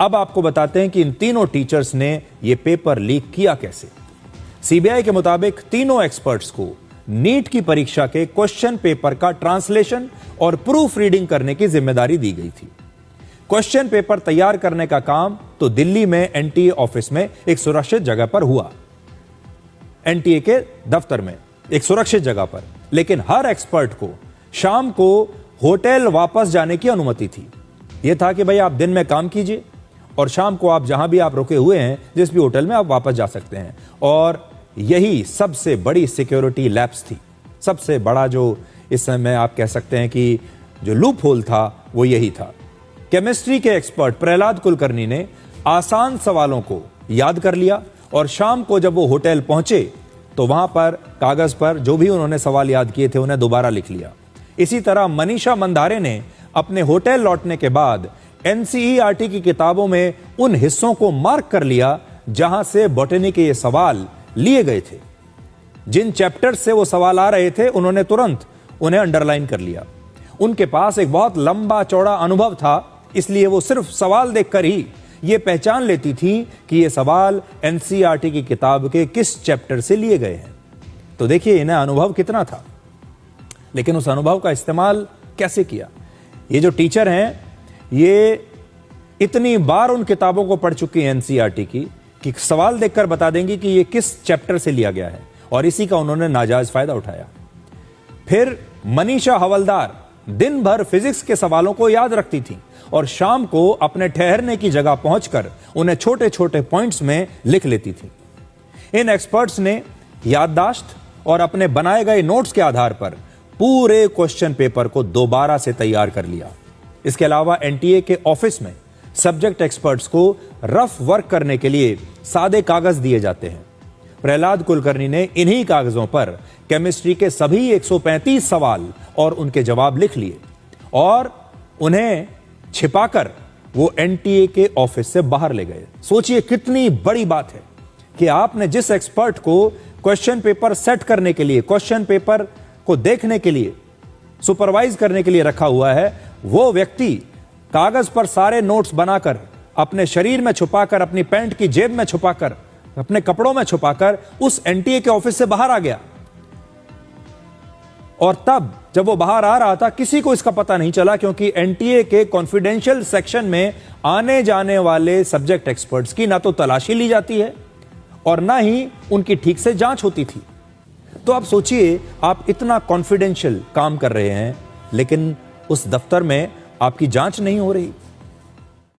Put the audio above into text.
अब आपको बताते हैं कि इन तीनों टीचर्स ने यह पेपर लीक किया कैसे। सीबीआई के मुताबिक तीनों एक्सपर्ट्स को नीट की परीक्षा के क्वेश्चन पेपर का ट्रांसलेशन और प्रूफ रीडिंग करने की जिम्मेदारी दी गई थी। क्वेश्चन पेपर तैयार करने का काम तो दिल्ली में एनटीए ऑफिस में एक सुरक्षित जगह पर हुआ, एनटीए के दफ्तर में एक सुरक्षित जगह पर, लेकिन हर एक्सपर्ट को शाम को होटल वापस जाने की अनुमति थी। यह था कि भाई आप दिन में काम कीजिए और शाम को आप जहां भी आप रुके हुए हैं, जिस भी होटल में, आप वापस जा सकते हैं। और यही सबसे बड़ी सिक्योरिटी लैप्स थी। सबसे बड़ा जो इस समय आप कह सकते हैं कि जो लूप होल था वो यही था। केमिस्ट्री के एक्सपर्ट प्रहलाद कुलकर्णी ने आसान सवालों को याद कर लिया और शाम को जब वो होटल पहुंचे तो वहां पर कागज पर जो भी उन्होंने सवाल याद किए थे उन्हें दोबारा लिख लिया। इसी तरह मनीषा मंदारे ने अपने होटल लौटने के बाद एनसीईआरटी की किताबों में उन हिस्सों को मार्क कर लिया जहां से बॉटनी के ये सवाल लिए गए थे। जिन चैप्टर से वो सवाल आ रहे थे उन्होंने तुरंत उन्हें अंडरलाइन कर लिया। उनके पास एक बहुत लंबा चौड़ा अनुभव था, इसलिए वो सिर्फ सवाल देखकर ही ये पहचान लेती थी कि ये सवाल एनसीईआरटी की किताब के किस चैप्टर से लिए गए हैं। तो देखिए इन्हें अनुभव कितना था, लेकिन उस अनुभव का इस्तेमाल कैसे किया। ये जो टीचर हैं ये इतनी बार उन किताबों को पढ़ चुकी हैं एनसीईआरटी की कि सवाल देखकर बता देंगी कि ये किस चैप्टर से लिया गया है, और इसी का उन्होंने नाजायज फायदा उठाया। फिर मनीषा हवलदार दिन भर फिजिक्स के सवालों को याद रखती थी और शाम को अपने ठहरने की जगह पहुंचकर उन्हें छोटे छोटे पॉइंट्स में लिख लेती थी। इन एक्सपर्ट्स ने याददाश्त और अपने बनाए गए नोट्स के आधार पर पूरे क्वेश्चन पेपर को दोबारा से तैयार कर लिया। इसके अलावा एनटीए के ऑफिस में सब्जेक्ट एक्सपर्ट्स को रफ वर्क करने के लिए सादे कागज दिए जाते हैं। प्रहलाद कुलकर्णी ने इन्हीं कागजों पर केमिस्ट्री के सभी 135 सवाल और उनके जवाब लिख लिए और उन्हें छिपाकर वो एनटीए के ऑफिस से बाहर ले गए। सोचिए कितनी बड़ी बात है कि आपने जिस एक्सपर्ट को क्वेश्चन पेपर सेट करने के लिए, क्वेश्चन पेपर को देखने के लिए, सुपरवाइज करने के लिए रखा हुआ है, वो व्यक्ति कागज पर सारे नोट्स बनाकर अपने शरीर में छुपाकर, अपनी पैंट की जेब में छुपाकर, अपने कपड़ों में छुपाकर उस एनटीए के ऑफिस से बाहर आ गया। और तब जब वो बाहर आ रहा था किसी को इसका पता नहीं चला, क्योंकि एनटीए के कॉन्फिडेंशियल सेक्शन में आने जाने वाले सब्जेक्ट एक्सपर्ट्स की ना तो तलाशी ली जाती है और ना ही उनकी ठीक से जांच होती थी। तो आप सोचिए, आप इतना कॉन्फिडेंशियल काम कर रहे हैं लेकिन उस दफ्तर में आपकी जांच नहीं हो रही।